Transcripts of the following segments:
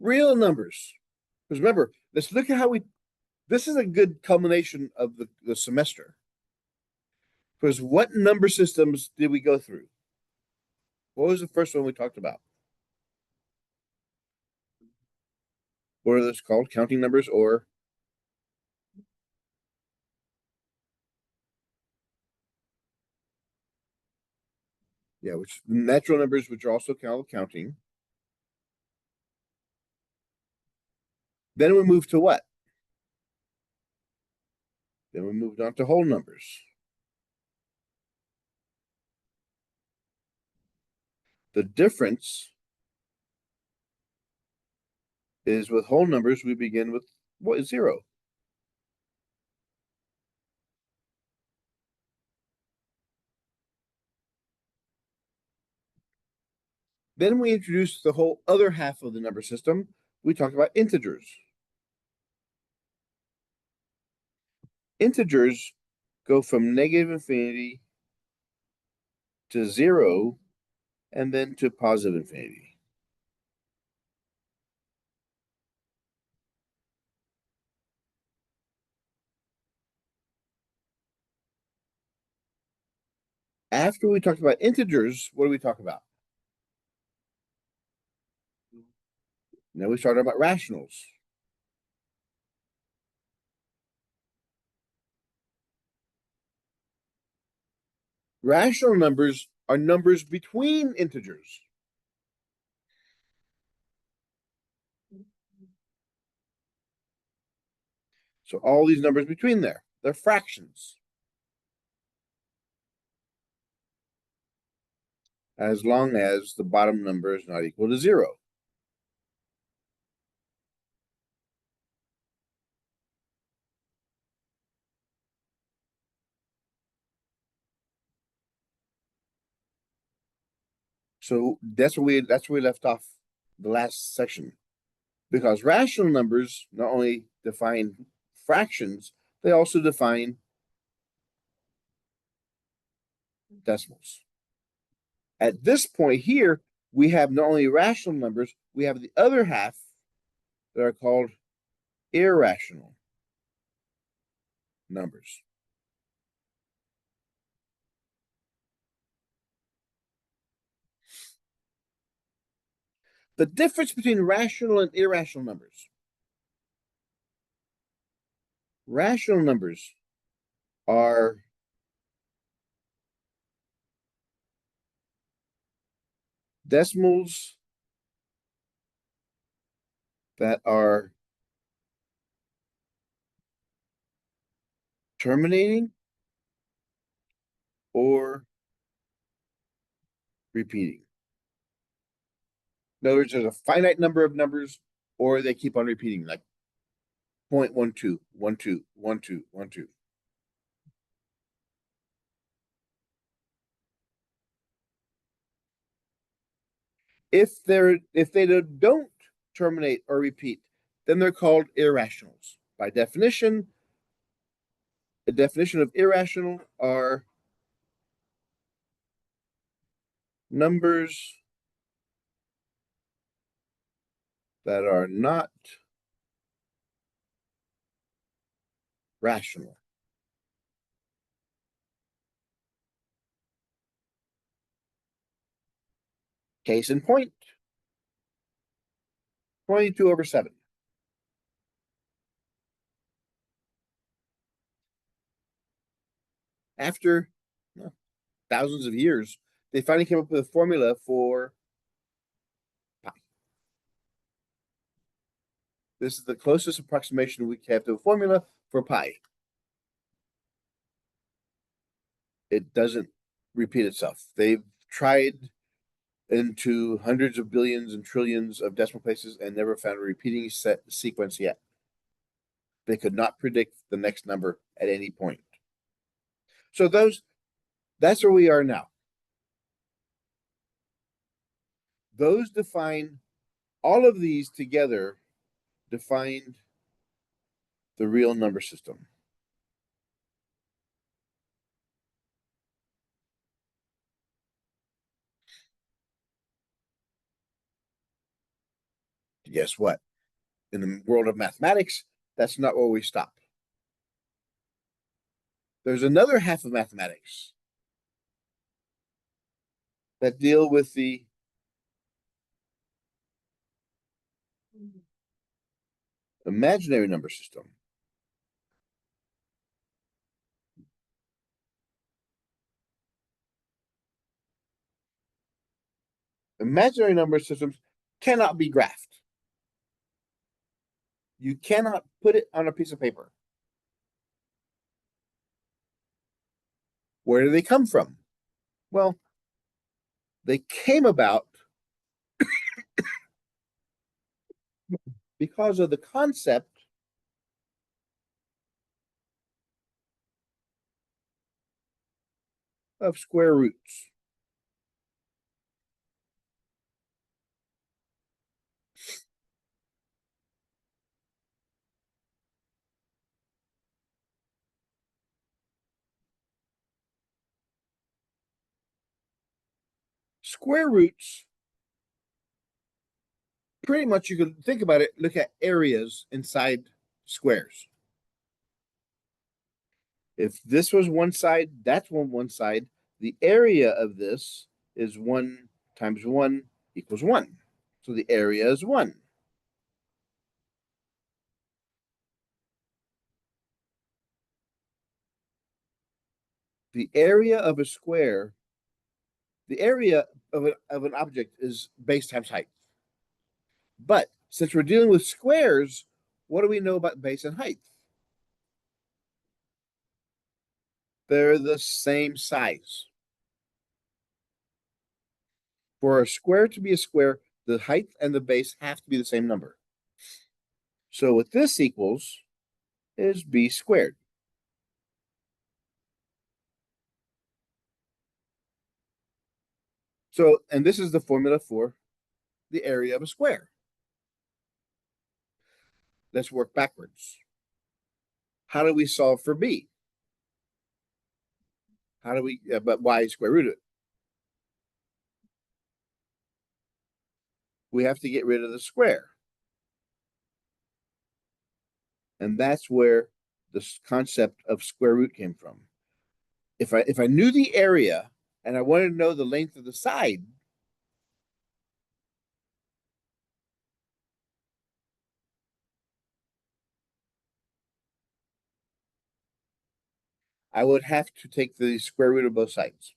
Real numbers. Because remember, let's look at how this is a good culmination of the semester. Because what number systems did we go through? What was the first one we talked about? What are those called? Counting numbers or? Yeah, which natural numbers, which are also called counting. Then we moved to what? Then we moved on to whole numbers. The difference is with whole numbers, we begin with what is 0. Then we introduced the whole other half of the number system. We talked about integers. Integers go from negative infinity to 0 and then to positive infinity. After we talked about integers, what do we talk about? Now we started about rationals. Rational numbers are numbers between integers. So all these numbers between there, they're fractions. As long as the bottom number is not equal to 0. So that's where we left off the last section. Because rational numbers not only define fractions, they also define decimals. At this point here, we have not only rational numbers, we have the other half that are called irrational numbers. The difference between rational and irrational numbers. Rational numbers are decimals that are terminating or repeating. In other words, there's a finite number of numbers, or they keep on repeating, like 0.12, 12, 12, 12. If they don't terminate or repeat, then they're called irrationals. By definition, the definition of irrational are numbers that are not rational. Case in point, 22/7. After thousands of years, they finally came up with a formula for pi. This is the closest approximation we have to a formula for pi. It doesn't repeat itself. They've tried into hundreds of billions and trillions of decimal places and never found a repeating sequence yet. They could not predict the next number at any point. So that's where we are now. Those define, all of these together defined the real number system. guess what? In the world of mathematics, that's not where we stop. There's another half of mathematics that deal with the imaginary number system. Imaginary number systems cannot be graphed. You cannot put it on a piece of paper. Where do they come from? Well, they came about because of the concept of square roots. Square roots, pretty much you can think about it, look at areas inside squares. If this was one side, that's one side. The area of this is 1 times 1 equals 1. So the area is 1. The area of a square, the area of an object is base times height. But since we're dealing with squares, what do we know about base and height? They're the same size. For a square to be a square, the height and the base have to be the same number. So what this equals is b squared. So, and this is the formula for the area of a square. Let's work backwards. How do we solve for b? How do we, but y square root it? We have to get rid of the square. And that's where the concept of square root came from. If I knew the area and I wanted to know the length of the side, I would have to take the square root of both sides.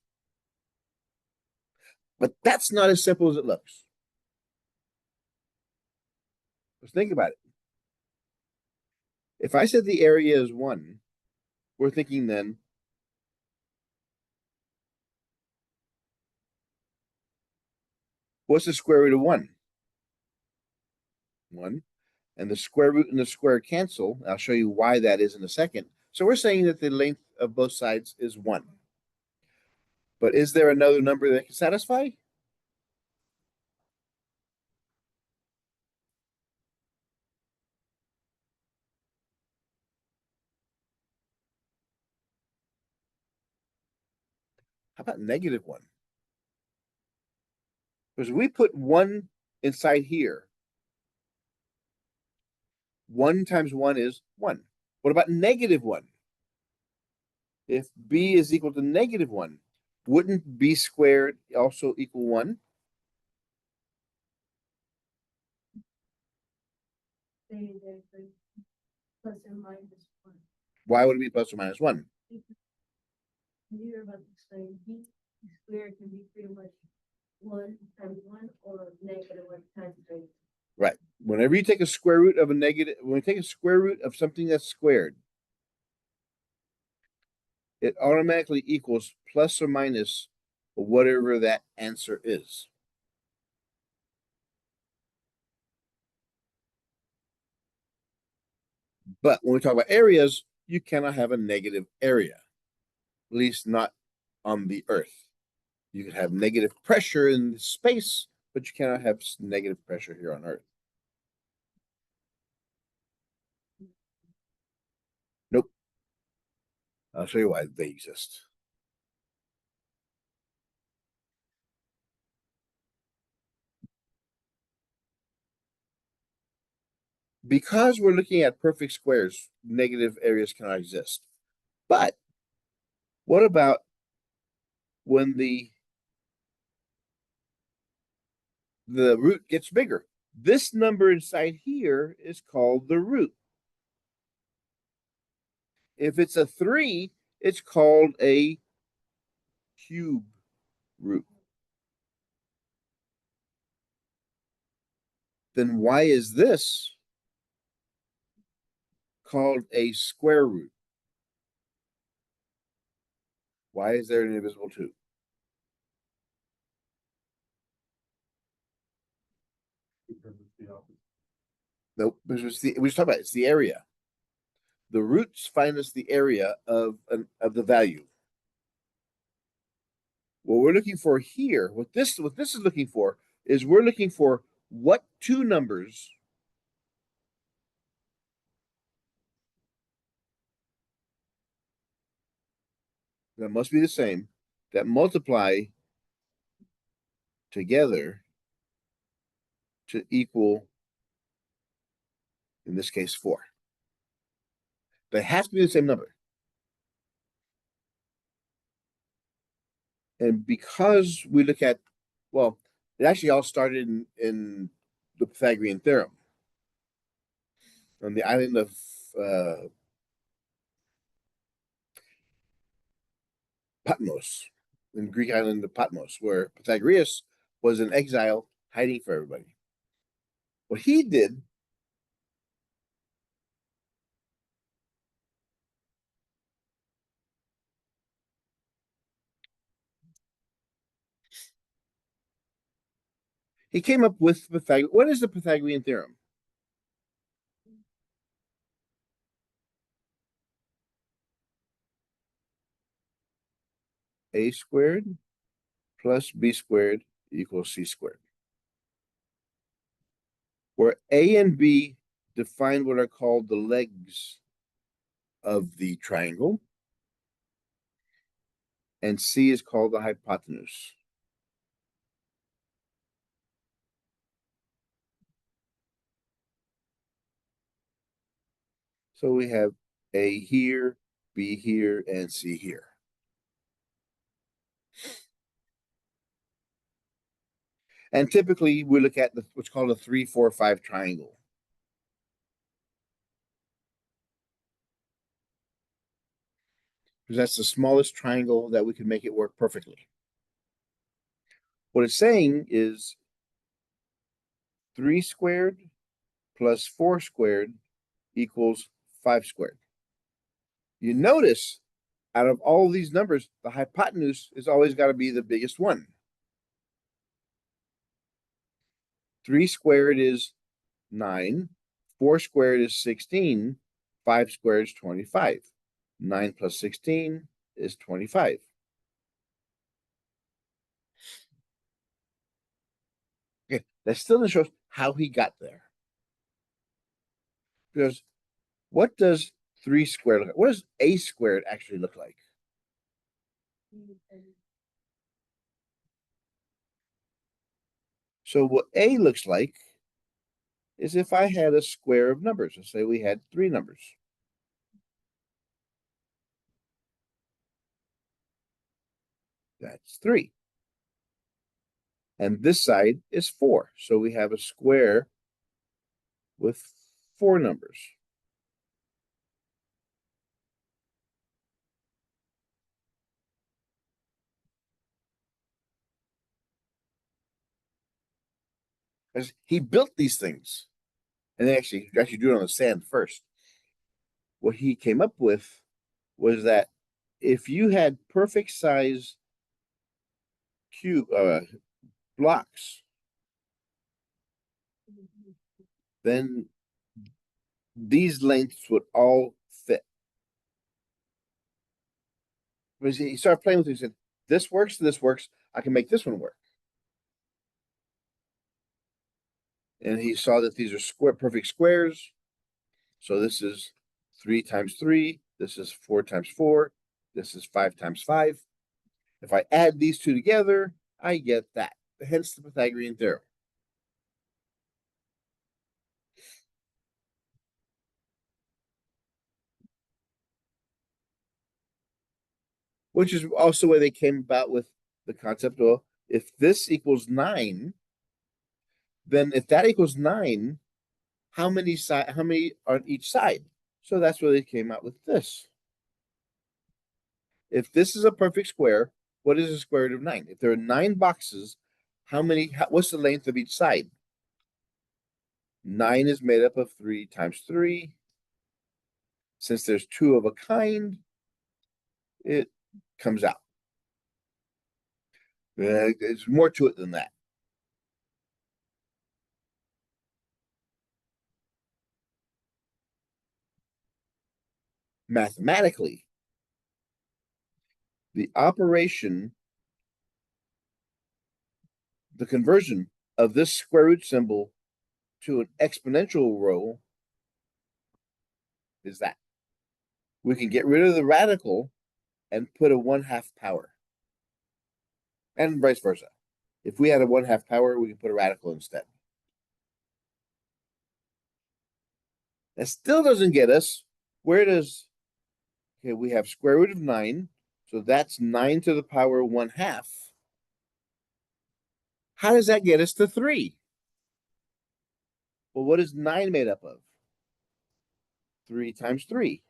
But that's not as simple as it looks. Let's think about it. If I said the area is 1, we're thinking then, what's the square root of 1? 1. And the square root and the square cancel. I'll show you why that is in a second. So we're saying that the length of both sides is 1. But is there another number that can satisfy? How about -1? Because we put 1 inside here. 1 times 1 is 1. What about -1? If b is equal to -1, wouldn't b squared also equal 1? Plus or minus 1. Why would it be plus or minus 1? You're about to explain b squared can be pretty much 1 times 1 or -1 times 3. Right. Whenever you take a square root of a negative, when you take a square root of something that's squared, it automatically equals plus or minus whatever that answer is. But when we talk about areas, you cannot have a negative area, at least not on the Earth. You can have negative pressure in space, but you cannot have negative pressure here on Earth. Nope. I'll show you why they exist. because we're looking at perfect squares, negative areas cannot exist. But what about when the root gets bigger? This number inside here is called the root. If it's a 3, it's called a cube root. Then why is this called a square root? Why is there an invisible 2? Nope, we just talked about it. It's the area. The roots find us the area of the value. What we're looking for here, what this is looking for, is we're looking for what two numbers that must be the same that multiply together to equal, in this case, 4. They have to be the same number. And because we look at, well, it actually all started in the Pythagorean theorem on the island of Patmos, in the Greek island of Patmos, where Pythagoras was in exile hiding for everybody. What he did, he came up with Pythagoras. What is the Pythagorean theorem? A squared plus B squared equals C squared. Where A and B define what are called the legs of the triangle, and C is called the hypotenuse. So we have A here, B here, and C here. And typically we look at what's called a 3, 4, 5 triangle. Because that's the smallest triangle that we can make it work perfectly. What it's saying is 3 squared plus 4 squared equals 5 squared. You notice out of all these numbers, the hypotenuse has always got to be the biggest one. 3 squared is 9, 4 squared is 16, 5 squared is 25. 9 plus 16 is 25. Okay, that still doesn't show us how he got there. Because what does 3 squared look like? What does A squared actually look like? So what A looks like is if I had a square of numbers. Let's say we had 3 numbers. That's 3. And this side is 4. So we have a square with 4 numbers. As he built these things, and they actually do it on the sand first. What he came up with was that if you had perfect size cube blocks, then these lengths would all fit. Because he started playing with it, he said, this works, I can make this one work. And he saw that these are perfect squares. So this is 3 times 3, this is 4 times 4, this is 5 times 5. If I add these two together, I get that. Hence the Pythagorean theorem. which is also where they came about with the concept of if this equals 9, then if that equals 9, how many on each side? So that's where they came out with this. If this is a perfect square, what is the square root of 9? If there are 9 boxes, what's the length of each side? 9 is made up of 3 times 3. Since there's 2 of a kind, it comes out. There's more to it than that. Mathematically, the operation, the conversion of this square root symbol to an exponential row is that. We can get rid of the radical and put a 1/2 power. And vice versa. If we had a 1/2 power, we can put a radical instead. That still doesn't get us. Where does, okay, we have square root of 9. So that's 9 to the power 1/2. How does that get us to 3? Well, what is 9 made up of? 3 times 3.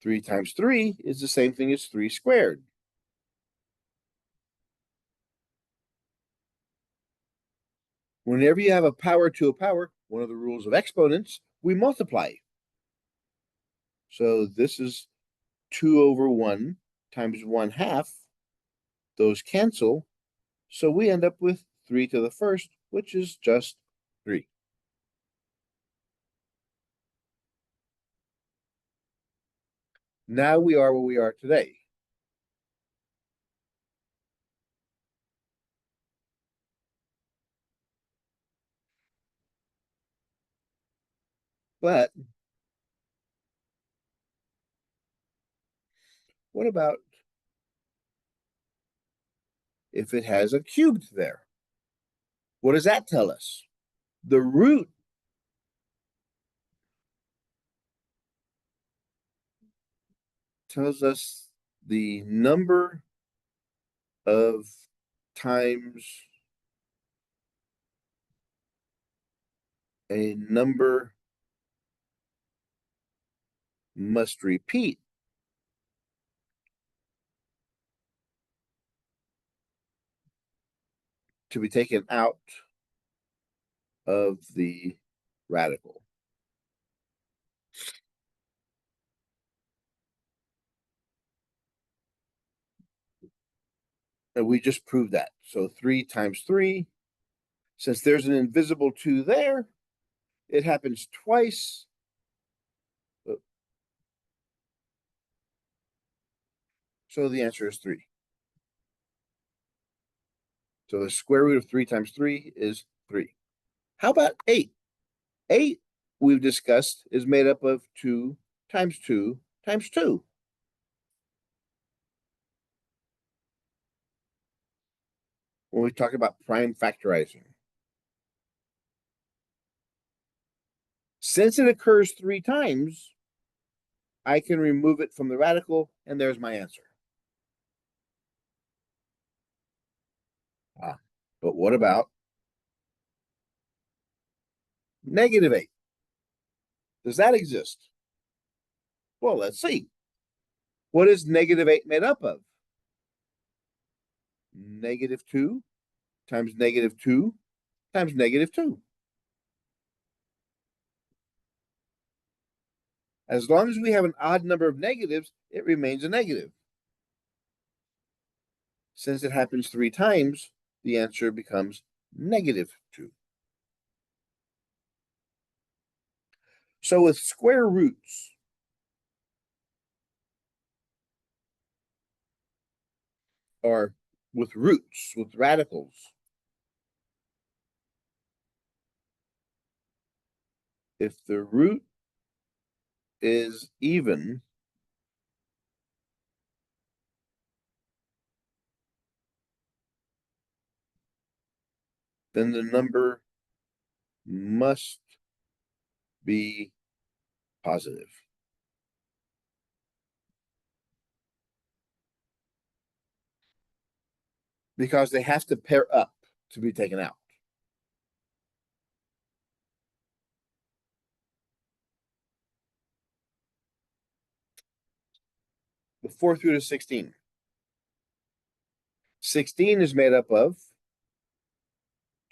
3 times 3 is the same thing as 3 squared. Whenever you have a power to a power, one of the rules of exponents, we multiply. So this is 2 over 1 times 1/2. Those cancel. So we end up with 3 to the first, which is just 3. Now we are where we are today. But what about if it has a cubed there? What does that tell us? The root tells us the number of times a number must repeat to be taken out of the radical. And we just proved that. So 3 times 3, since there's an invisible 2 there, it happens twice. So the answer is 3. So the square root of 3 times 3 is 3. How about 8? 8, we've discussed, is made up of 2 times 2 times 2. When we talk about prime factorizing. Since it occurs 3 times, I can remove it from the radical, and there's my answer. But what about -8? Does that exist? Well, let's see. What is -8 made up of? -2 times -2 times -2. As long as we have an odd number of negatives, it remains a negative. Since it happens 3 times, the answer becomes -2. So with square roots, or with roots, with radicals, if the root is even, then the number must be positive. because they have to pair up to be taken out. The 4 through to 16. 16 is made up of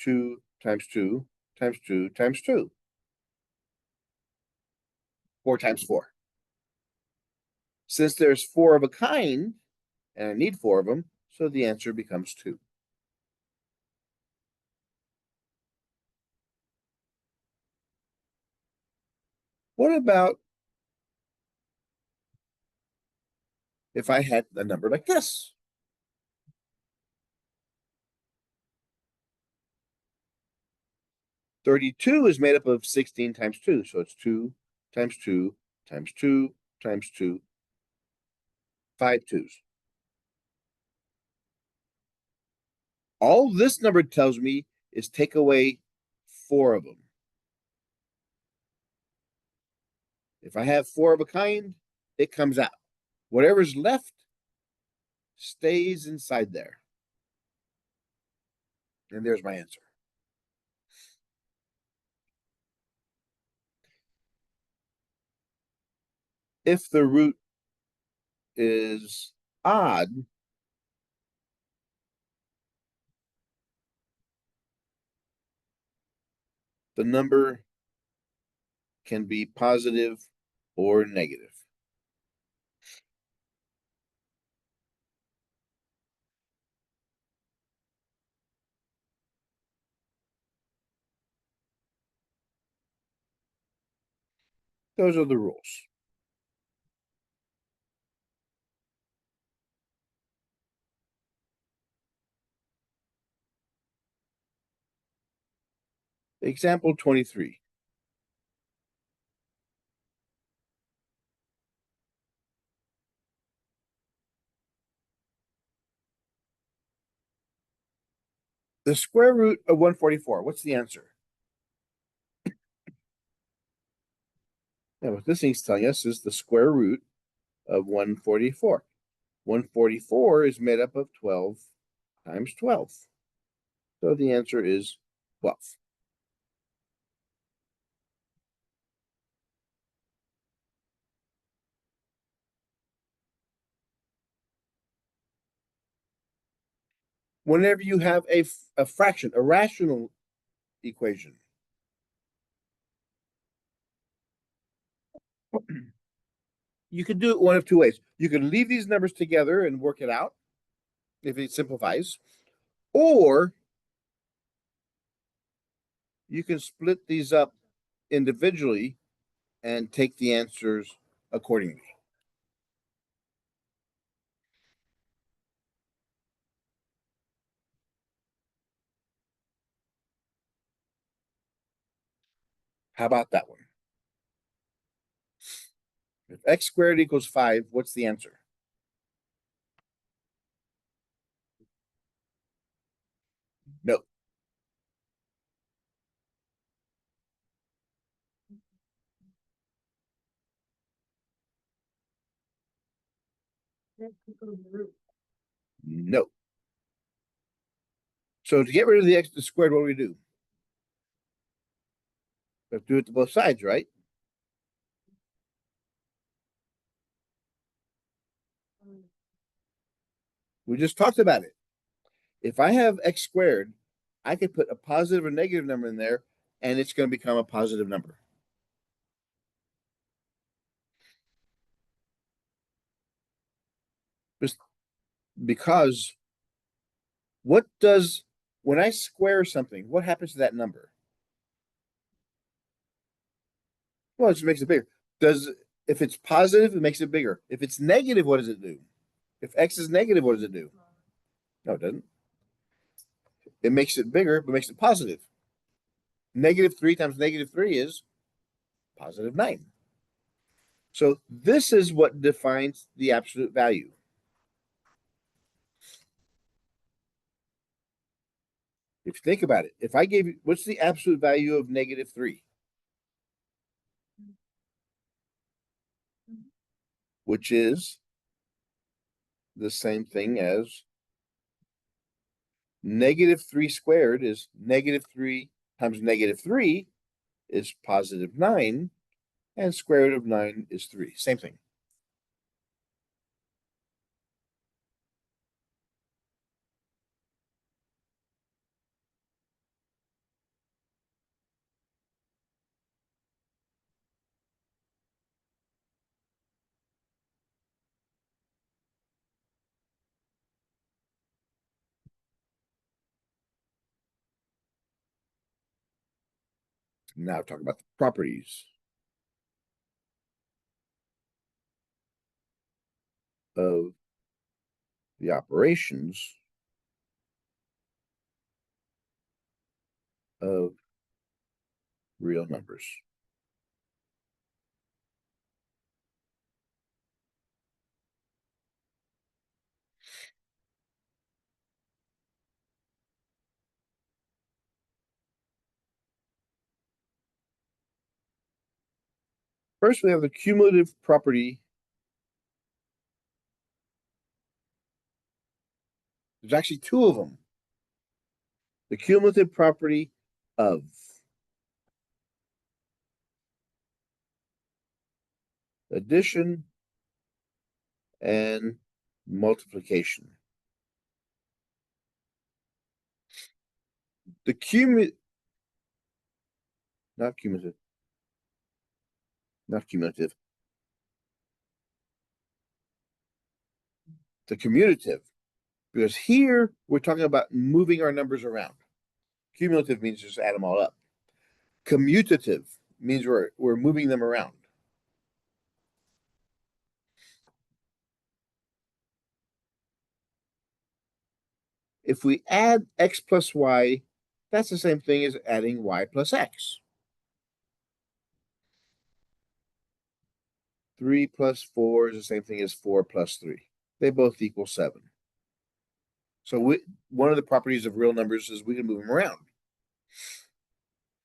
2 times 2 times 2 times 2. 4 times 4. Since there's 4 of a kind, and I need 4 of them, so the answer becomes 2. What about if I had a number like this? 32 is made up of 16 times 2, so it's 2 times 2 times 2 times 2, 5 2s. All this number tells me is take away 4 of them. If I have 4 of a kind, it comes out. Whatever's left stays inside there. And there's my answer. If the root is odd, the number can be positive or negative. Those are the rules. Example 23. The square root of 144. What's the answer? Now, what this thing's telling us is the square root of 144. 144 is made up of 12 times 12. So the answer is 12. Whenever you have a fraction, a rational equation, you can do it one of two ways. You can leave these numbers together and work it out if it simplifies, or you can split these up individually and take the answers accordingly. How about that one? If x squared equals 5, what's the answer? No. That's equal to the root. No. So to get rid of the x squared, what do we do? We have to do it to both sides, right? We just talked about it. If I have x squared, I could put a positive or negative number in there, and it's going to become a positive number. Just because when I square something, what happens to that number? Well, it just makes it bigger. If it's positive, it makes it bigger. If it's negative, what does it do? If x is negative, what does it do? No, it doesn't. It makes it bigger, but makes it positive. -3 times -3 is +9. So this is what defines the absolute value. If you think about it, if I gave you, what's the absolute value of -3? Which is the same thing as -3 squared is -3 times -3 is +9, and square root of 9 is 3. Same thing. Now talk about the properties of the operations of real numbers. First, we have the cumulative property. There's actually two of them. The cumulative property of addition and multiplication. The not cumulative, the commutative, because here we're talking about moving our numbers around. Cumulative means just add them all up. Commutative means we're moving them around. If we add x plus y, that's the same thing as adding y plus x. 3 plus 4 is the same thing as 4 plus 3. They both equal 7. So one of the properties of real numbers is we can move them around.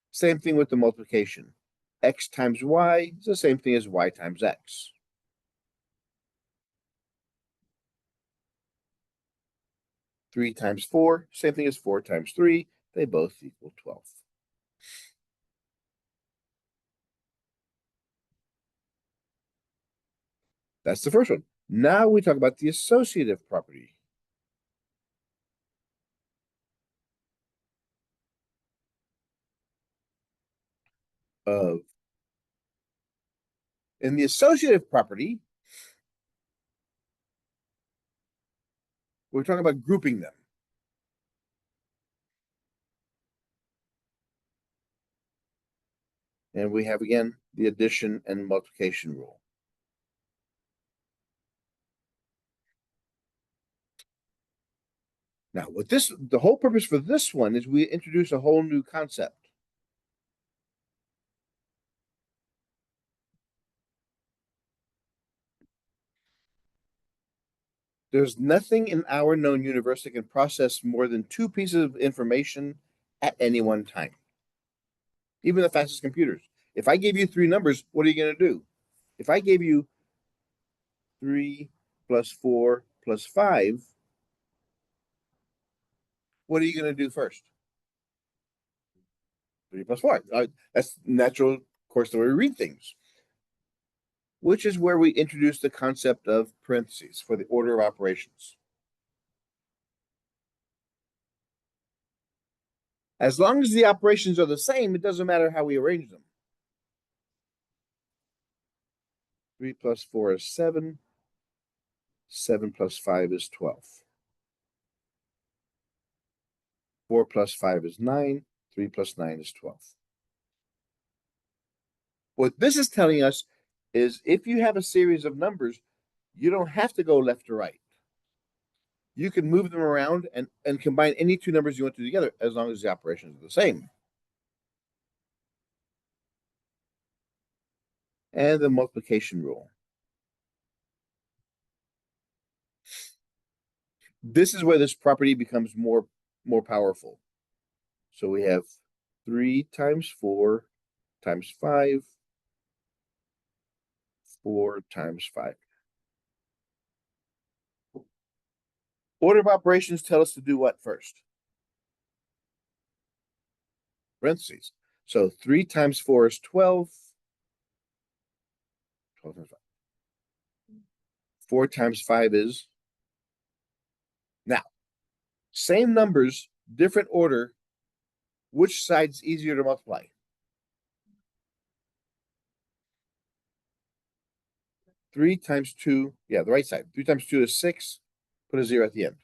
Same thing with the multiplication. X times y is the same thing as y times x. Three times 4, same thing as 4 times 3. They both equal 12. That's the first one. Now we talk about the associative property. In the associative property, we're talking about grouping them. And we have, again, the addition and multiplication rule. Now, the whole purpose for this one is we introduce a whole new concept. There's nothing in our known universe that can process more than 2 pieces of information at any one time. Even the fastest computers. If I gave you 3 numbers, what are you going to do? If I gave you 3 plus 4 plus 5, what are you going to do first? 3 plus 4. That's natural, of course, the way we read things. Which is where we introduce the concept of parentheses for the order of operations. As long as the operations are the same, it doesn't matter how we arrange them. 3 plus 4 is 7. 7 plus 5 is 12. 4 plus 5 is 9. 3 plus 9 is 12. What this is telling us is if you have a series of numbers, you don't have to go left to right. You can move them around and combine any 2 numbers you want to together as long as the operations are the same. And the multiplication rule. This is where this property becomes more powerful. So we have 3 times 4 times 5, 4 times 5. Order of operations tell us to do what first? parentheses. So 3 times 4 is 12. 12 times 5. 4 times 5 is. Now, same numbers, different order. Which side's easier to multiply? Three times 2, yeah, the right side. 3 times 2 is 6. Put a 0 at the end.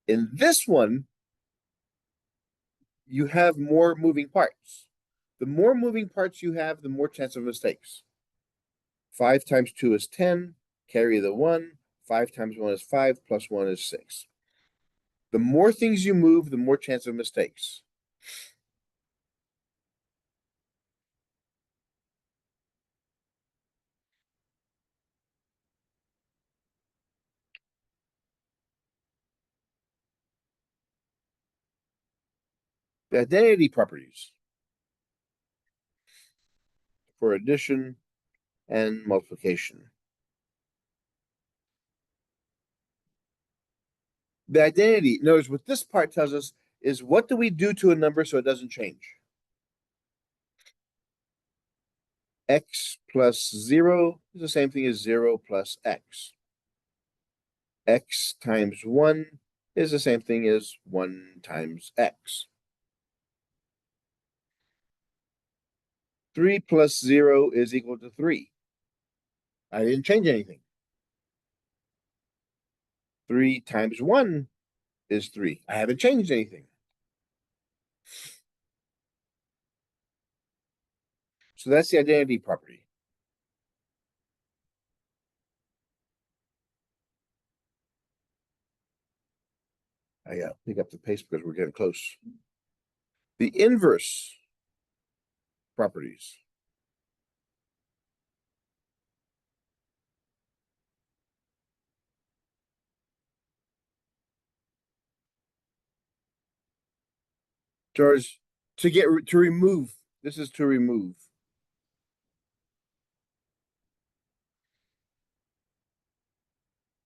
In this one, you have more moving parts. The more moving parts you have, the more chance of mistakes. 5 times 2 is 10. Carry the 1. 5 times 1 is 5. Plus 1 is 6. The more things you move, the more chance of mistakes. The identity properties for addition and multiplication. The identity, notice what this part tells us is what do we do to a number so it doesn't change? X plus 0 is the same thing as 0 plus x. X times 1 is the same thing as 1 times x. 3 plus 0 is equal to 3. I didn't change anything. 3 times 1 is 3. I haven't changed anything. So that's the identity property. I gotta pick up the pace because we're getting close. The inverse properties. George, to remove. This is to remove.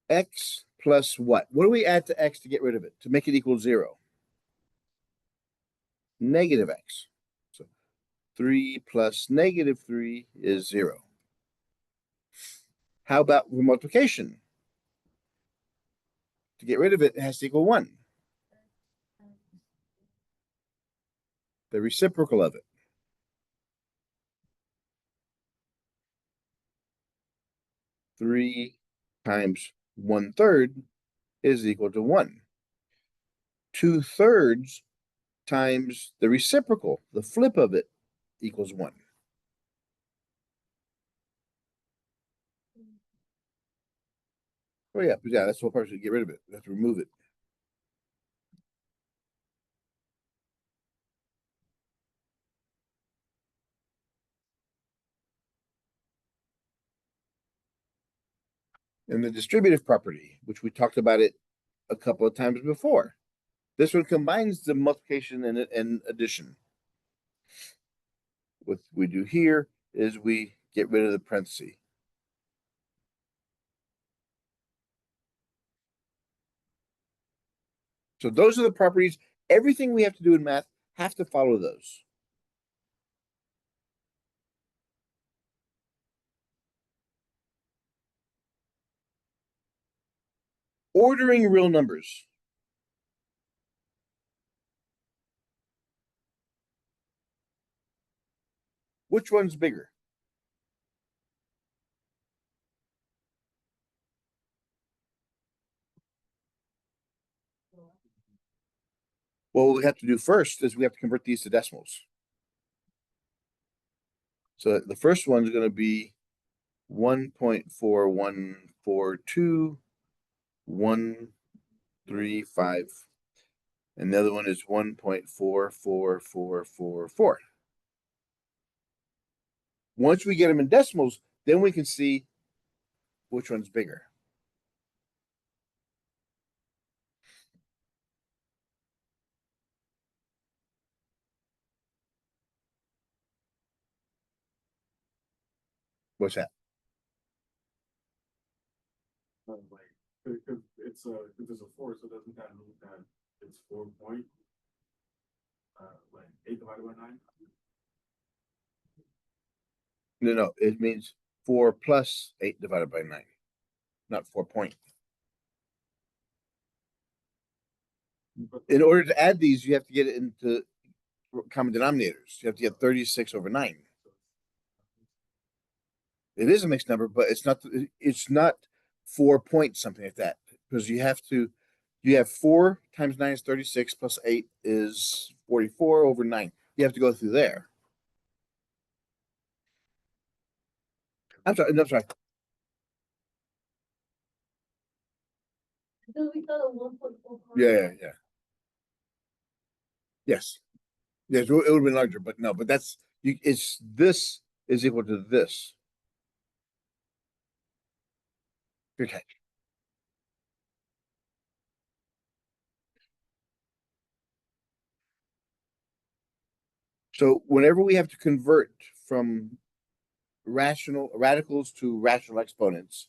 X plus what? What do we add to x to get rid of it? To make it equal 0? Negative x. So 3 plus negative 3 is 0. How about multiplication? To get rid of it, it has to equal 1. The reciprocal of it. 3 times 1/3 is equal to 1. 2/3 times the reciprocal, the flip of it, equals 1. Oh yeah, but yeah, that's the whole part to get rid of it. You have to remove it. And the distributive property, which we talked about it a couple of times before. This one combines the multiplication and addition. What we do here is we get rid of the parenthesis. So those are the properties. Everything we have to do in math have to follow those. Ordering real numbers. Which one's bigger? What we have to do first is we have to convert these to decimals. So the first one is going to be 1.4142.135. And the other one is 1.44444. Once we get them in decimals, then we can see which one's bigger. What's that? Because it's if there's a 4, so it doesn't that mean that it's 4 point like 8 divided by 9? No, it means 4 plus 8 divided by 9, not 4 point. In order to add these, you have to get it into common denominators. You have to get 36 over 9. It is a mixed number, but it's not 4 points, something like that. Because you have 4 times 9 is 36 plus 8 is 44 over 9. You have to go through there. I'm sorry. Do we thought of 1.4? Yeah. Yes. Yes, it would have been larger, but no, but this is equal to this. Good catch. So whenever we have to convert from radicals to rational exponents,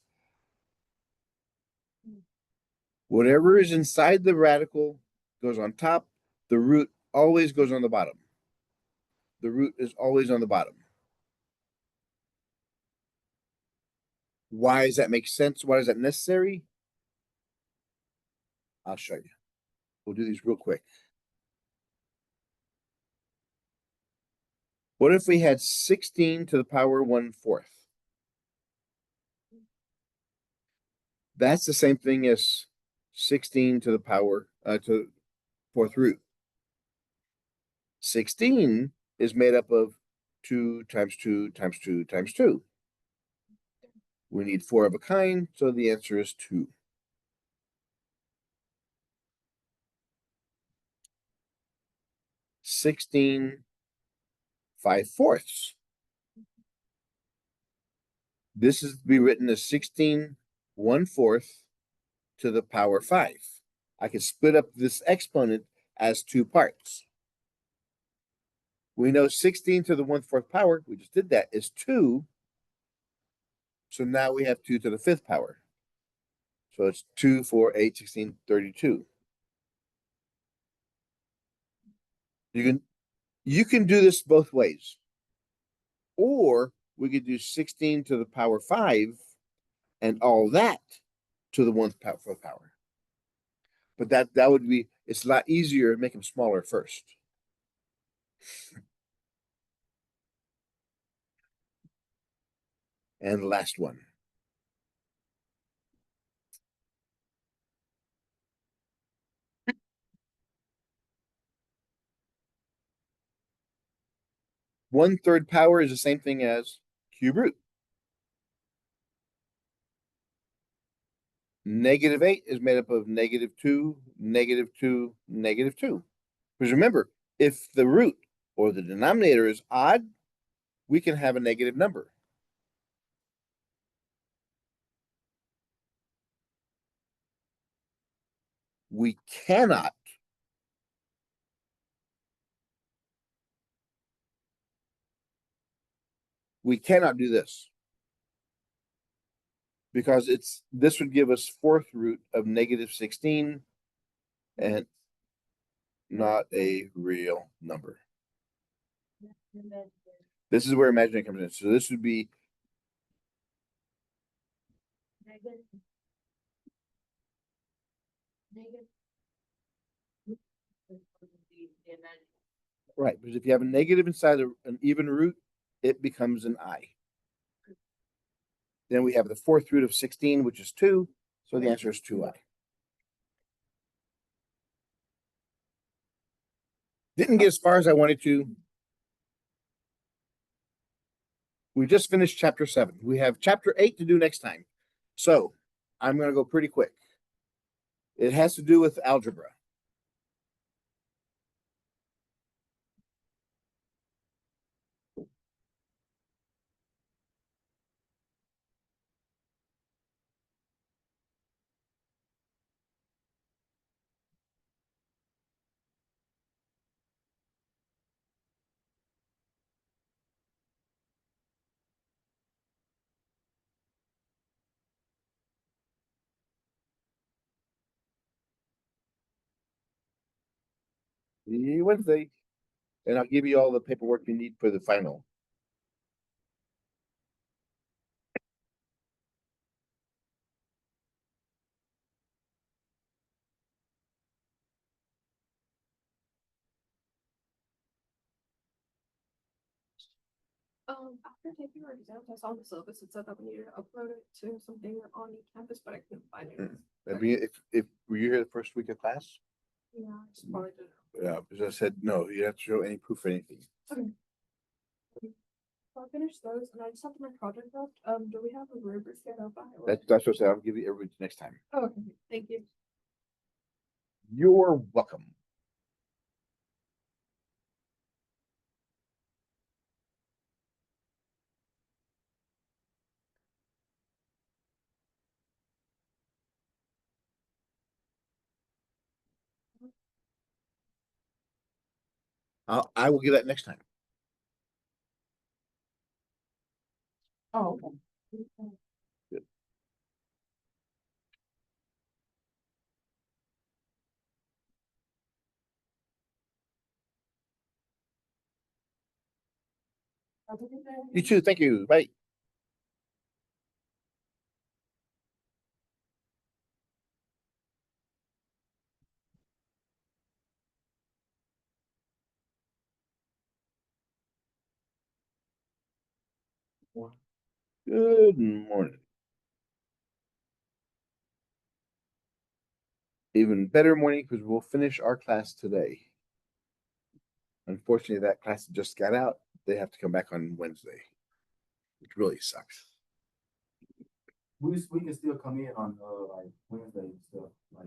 whatever is inside the radical goes on top, the root always goes on the bottom. The root is always on the bottom. Why does that make sense? Why is that necessary? I'll show you. We'll do these real quick. What if we had 16 to the power 1/4? That's the same thing as 16 to the power to 4th root. 16 is made up of 2 times 2 times 2 times 2. We need 4 of a kind, so the answer is 2. (16 5/4). This is to be written as 16 1/4 to the power 5. I can split up this exponent as 2 parts. We know 16 to the 1/4 power, we just did that, is 2. So now we have 2 to the 5th power. So it's 2, 4, 8, 16, 32. You can do this both ways. Or we could do 16 to the power 5 and all that to the 1/4 power. But that would be, it's a lot easier to make them smaller first. And the last one. One-third power is the same thing as cube root. -8 is made up of -2, -2, -2. Because remember, if the root or the denominator is odd, we can have a negative number. We cannot do this. Because this would give us 4th root of -16 and not a real number. This is where imaginary comes in. So this would be right, because if you have a negative inside an even root, it becomes an I. Then we have the 4th root of 16, which is 2. So the answer is 2i. Didn't get as far as I wanted to. We just finished chapter 7. We have chapter 8 to do next time. So I'm going to go pretty quick. It has to do with algebra. Wednesday. And I'll give you all the paperwork you need for the final. After taking our exams, I saw the syllabus, it said that we needed to upload it to something on campus, but I couldn't find it. I mean, if were you here the first week of class? Yeah, I just probably didn't. Yeah, because I said, no, you have to show any proof of anything. So I finished those and I just have my project left. Do we have a rubric yet out by? or- That's what I said, I'll give you everything next time. Oh, okay, thank you. You're welcome. I will give that next time. Oh, okay. Have a good day. You too, thank you, bye. Good morning. Even better morning because we'll finish our class today. Unfortunately, that class that just got out, they have to come back on Wednesday, which really sucks. We can still come in on like Wednesday and stuff, like